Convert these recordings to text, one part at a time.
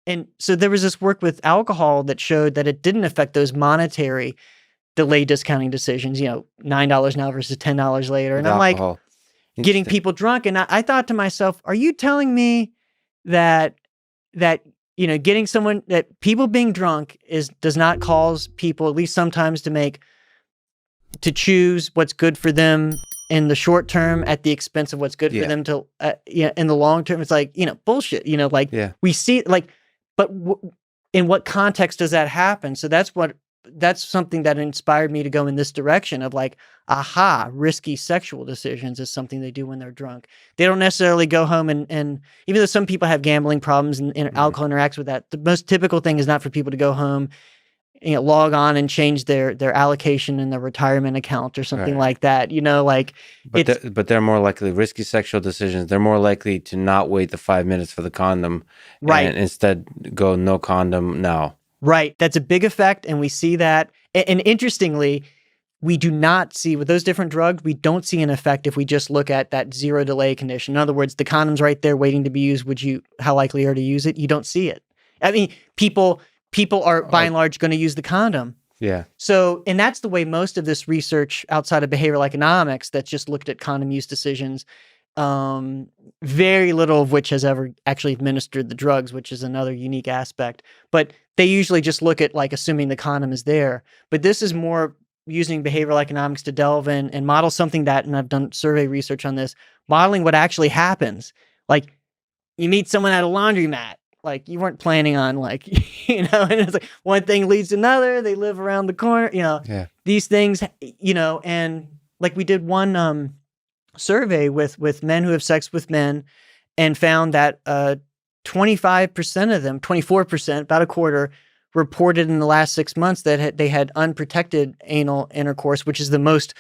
And so there was this work with alcohol that showed that it didn't affect those monetary delay discounting decisions, $9 now versus $10 later. With And I'm like, alcohol. getting people drunk. And I thought to myself, are you telling me that getting someone, that people being drunk does not cause people, at least sometimes, to choose what's good for them in the short term at the expense of what's good for them to in the long term? It's like, bullshit, we see but in what context does that happen? So that's something that inspired me to go in this direction of like, risky sexual decisions is something they do when they're drunk. They don't necessarily go home and even though some people have gambling problems and alcohol interacts with that, the most typical thing is not for people to go home, log on and change their allocation in their retirement account or something like that, But they're more likely, risky sexual decisions, they're more likely to not wait the 5 minutes for the condom. Right. And instead go no condom now. Right. That's a big effect. And we see that. And interestingly, we do not see with those different drugs, we don't see an effect if we just look at that zero delay condition. In other words, the condom's right there waiting to be used. How likely are to use it? You don't see it. I mean, people are by and large going to use the condom. Yeah. So, and that's the way most of this research outside of behavioral economics that's just looked at condom use decisions, very little of which has ever actually administered the drugs, which is another unique aspect. But they usually just look at like assuming the condom is there. But this is more using behavioral economics to delve in and model something that, and I've done survey research on this, modeling what actually happens. Like you meet someone at a laundromat, like you weren't planning on and it's like one thing leads to another. They live around the corner, these things, and like we did one survey with men who have sex with men and found that 25% of them, 24%, about a quarter, reported in the last 6 months that they had unprotected anal intercourse, which is the most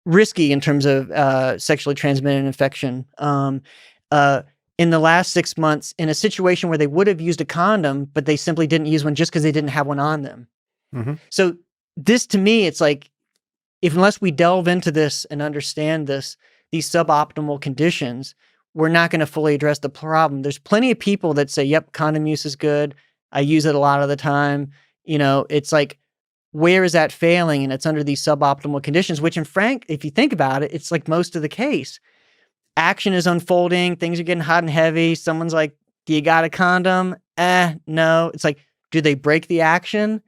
risky in terms of sexually transmitted infection. In the last 6 months, in a situation where they would have used a condom, but they simply didn't use one just because they didn't have one on them. Mm-hmm. So this, to me, it's like, unless we delve into this and understand these suboptimal conditions, we're not going to fully address the problem. There's plenty of people that say, yep, condom use is good. I use it a lot of the time. It's like, where is that failing? And it's under these suboptimal conditions, which if you think about it, it's like most of the case. Action is unfolding. Things are getting hot and heavy. Someone's like, do you got a condom? No. It's like, do they break the action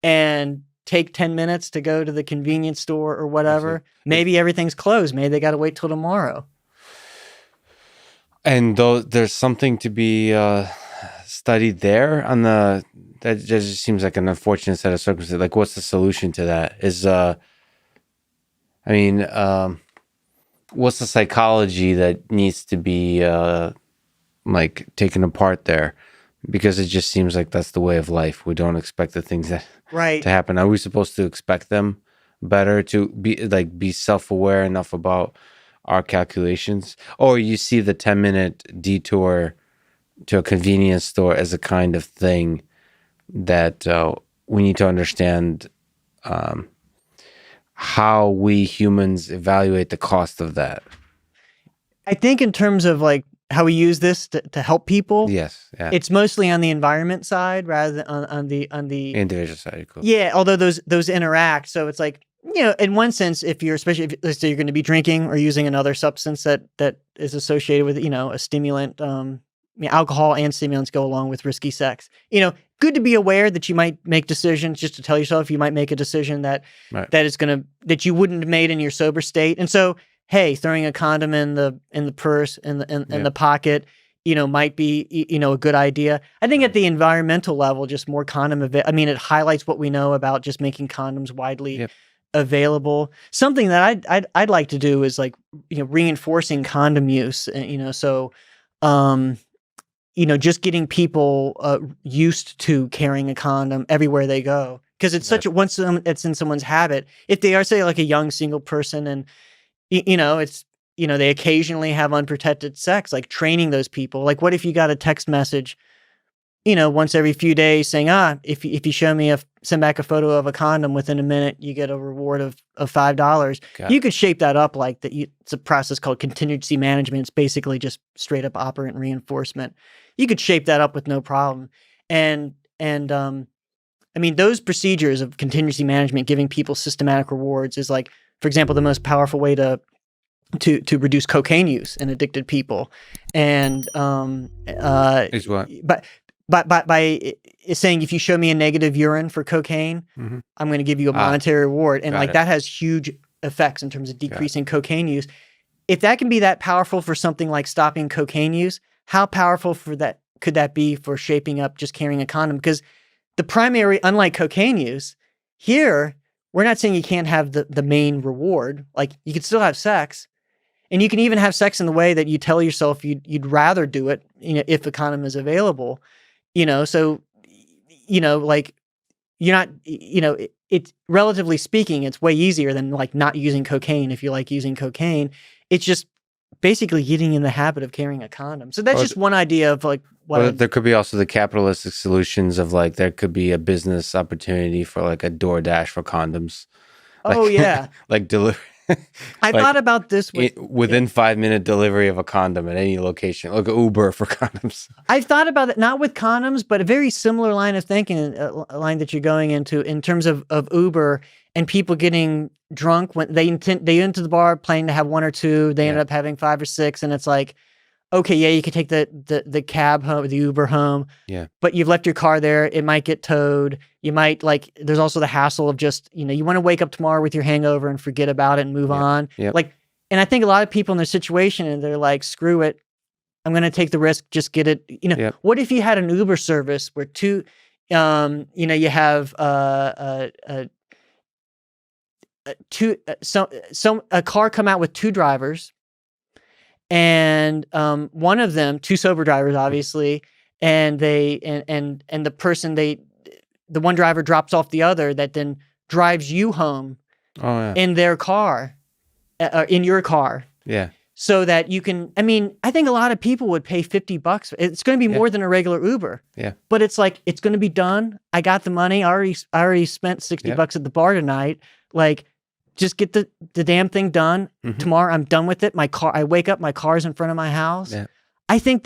and take 10 minutes to go to the convenience store or whatever? Maybe everything's closed. Maybe they got to wait till tomorrow. And there's something to be studied there that just seems like an unfortunate set of circumstances. Like, what's the solution to that? What's the psychology that needs to be taken apart there? Because it just seems like that's the way of life. We don't expect the things that to happen. Are we supposed to expect them better, to be self-aware enough about our calculations? Or you see the 10-minute detour to a convenience store as a kind of thing that we need to understand how we humans evaluate the cost of that. I think in terms of like how we use this to help people. Yes. Yeah. It's mostly on the environment side rather than on the individual side. Cool. Yeah. Although those interact. So it's like, in one sense, especially if let's say you're going to be drinking or using another substance that is associated with, a stimulant, alcohol and stimulants go along with risky sex, good to be aware that you might make decisions, just to tell yourself you might make a decision that you wouldn't have made in your sober state. And so, hey, throwing a condom in the purse, in the pocket, might be, a good idea. I think at the environmental level, just more condom it highlights what we know about just making condoms widely available. Something that I'd like to do is like, reinforcing condom use, just getting people used to carrying a condom everywhere they go. Because it's once it's in someone's habit, if they are, say, like a young single person and, they occasionally have unprotected sex, like training those people. Like, what if you got a text message, once every few days saying, if you send back a photo of a condom within a minute, you get a reward of $5. You could shape that up like that. It's a process called contingency management. It's basically just straight up operant reinforcement. You could shape that up with no problem. And I mean, those procedures of contingency management, giving people systematic rewards, is like, for example, the most powerful way to reduce cocaine use in addicted people. And Is what? by saying, if you show me a negative urine for cocaine, I'm going to give you a monetary reward, and like that has huge effects in terms of decreasing cocaine use. If that can be that powerful for something like stopping cocaine use, how powerful could that be for shaping up just carrying a condom? Because the primary, unlike cocaine use, here we're not saying you can't have the main reward. Like, you can still have sex, and you can even have sex in the way that you tell yourself you'd rather do it, if a condom is available. So, like, you're not, it's relatively speaking, it's way easier than like not using cocaine if you like using cocaine. It's just basically getting in the habit of carrying a condom. So that's just one idea of like what. There could be also the capitalistic solutions of like, there could be a business opportunity for like a DoorDash for condoms. Oh, yeah. Like deliver. I thought about this within 5-minute delivery of a condom at any location, like Uber for condoms. I've thought about that, not with condoms, but a very similar line of thinking, a line that you're going into in terms of Uber and people getting drunk when they enter the bar planning to have one or two, they end up having 5 or 6, and it's like, okay, yeah, you could take the cab home, the Uber home. Yeah. But you've left your car there. It might get towed. You might there's also the hassle of just, you want to wake up tomorrow with your hangover and forget about it and move on. Yep. Like, and I think a lot of people in their situation, and they're like, screw it. I'm going to take the risk. Just get it. What if you had an Uber service where you have a car come out with 2 drivers, and one of them, 2 sober drivers, obviously, and the person the one driver drops off the other, that then drives you home in their car, in your car. Yeah. So that you can, I think a lot of people would pay $50. It's going to be more than a regular Uber. Yeah. But it's like, it's going to be done. I got the money. I already spent $60 at the bar tonight. Like, just get the damn thing done. Tomorrow I'm done with it. I wake up, my car's in front of my house. Yeah. I think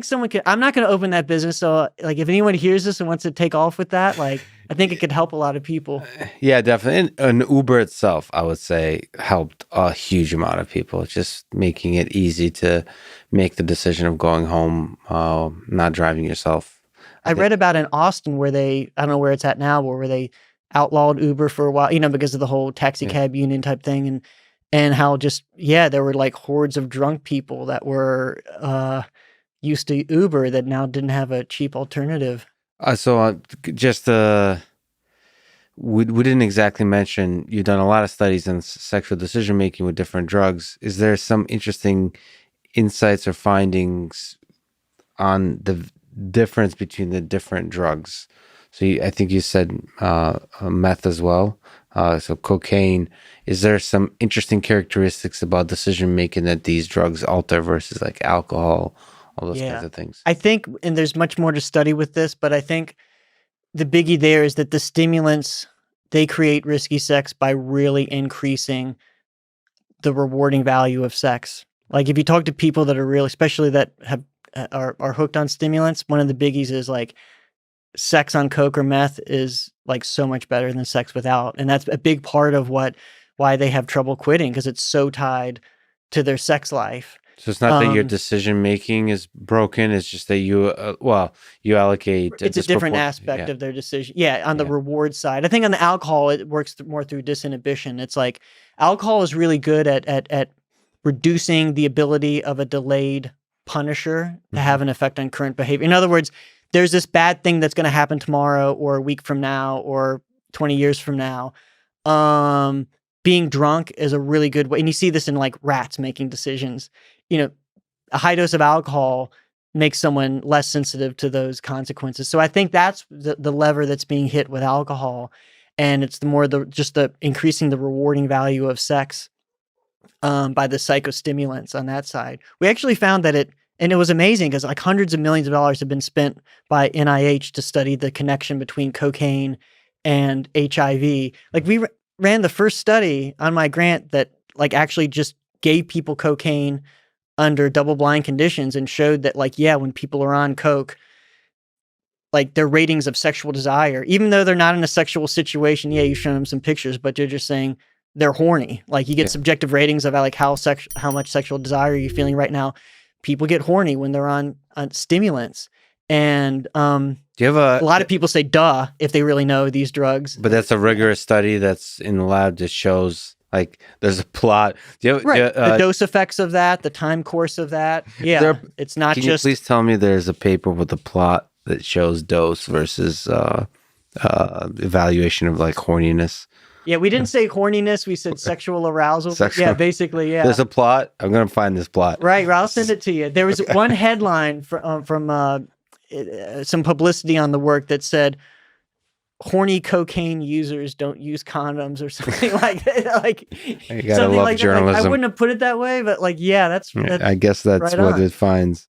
someone could, I'm not going to open that business. So like, if anyone hears this and wants to take off with that, like, I think it could help a lot of people. Yeah, definitely. And Uber itself, I would say, helped a huge amount of people. Just making it easy to make the decision of going home, not driving yourself. I read about in Austin where I don't know where it's at now, where they outlawed Uber for a while, because of the whole taxi cab union type thing, and how just, there were like hordes of drunk people that were used to Uber that now didn't have a cheap alternative. We didn't exactly mention, you've done a lot of studies on sexual decision making with different drugs. Is there some interesting insights or findings on the difference between the different drugs? So I think you said meth as well. So cocaine. Is there some interesting characteristics about decision making that these drugs alter versus like alcohol, all those kinds of things? I think, and there's much more to study with this, but I think the biggie there is that the stimulants, they create risky sex by really increasing the rewarding value of sex. Like, if you talk to people that are real, especially that are hooked on stimulants, one of the biggies is like, sex on coke or meth is like so much better than sex without. And that's a big part of why they have trouble quitting, because it's so tied to their sex life. So it's not that your decision making is broken. It's just that you allocate. It's a different aspect of their decision. Yeah, on the reward side. I think on the alcohol, it works more through disinhibition. It's like alcohol is really good at reducing the ability of a delayed punisher to have an effect on current behavior. In other words, there's this bad thing that's going to happen tomorrow or a week from now or 20 years from now. Being drunk is a really good way. And you see this in like rats making decisions. A high dose of alcohol makes someone less sensitive to those consequences. So I think that's the lever that's being hit with alcohol. And it's the increasing the rewarding value of sex by the psychostimulants on that side. We actually found that and it was amazing because like hundreds of millions of dollars have been spent by NIH to study the connection between cocaine and HIV. Like, we ran the first study on my grant that like actually just gave people cocaine under double-blind conditions and showed that like, when people are on coke, like their ratings of sexual desire, even though they're not in a sexual situation. Yeah, you've shown them some pictures, but they're just saying they're horny. Like you get subjective ratings of like how much sexual desire are you feeling right now. People get horny when they're on stimulants. And do you have a lot of people say duh if they really know these drugs. But that's a rigorous study that's in the lab that shows like there's a plot. The dose effects of that, the time course of that. Yeah, it's not can just. You please tell me there's a paper with a plot that shows dose versus evaluation of like horniness? Yeah, we didn't say horniness. We said sexual arousal. Yeah, basically, yeah. There's a plot. I'm going to find this plot. Right, I'll send it to you. There was one headline from some publicity on the work that said, horny cocaine users don't use condoms or something like that. Like, you gotta love journalism. I wouldn't have put it that way, but like, yeah, that's I guess that's right what it finds.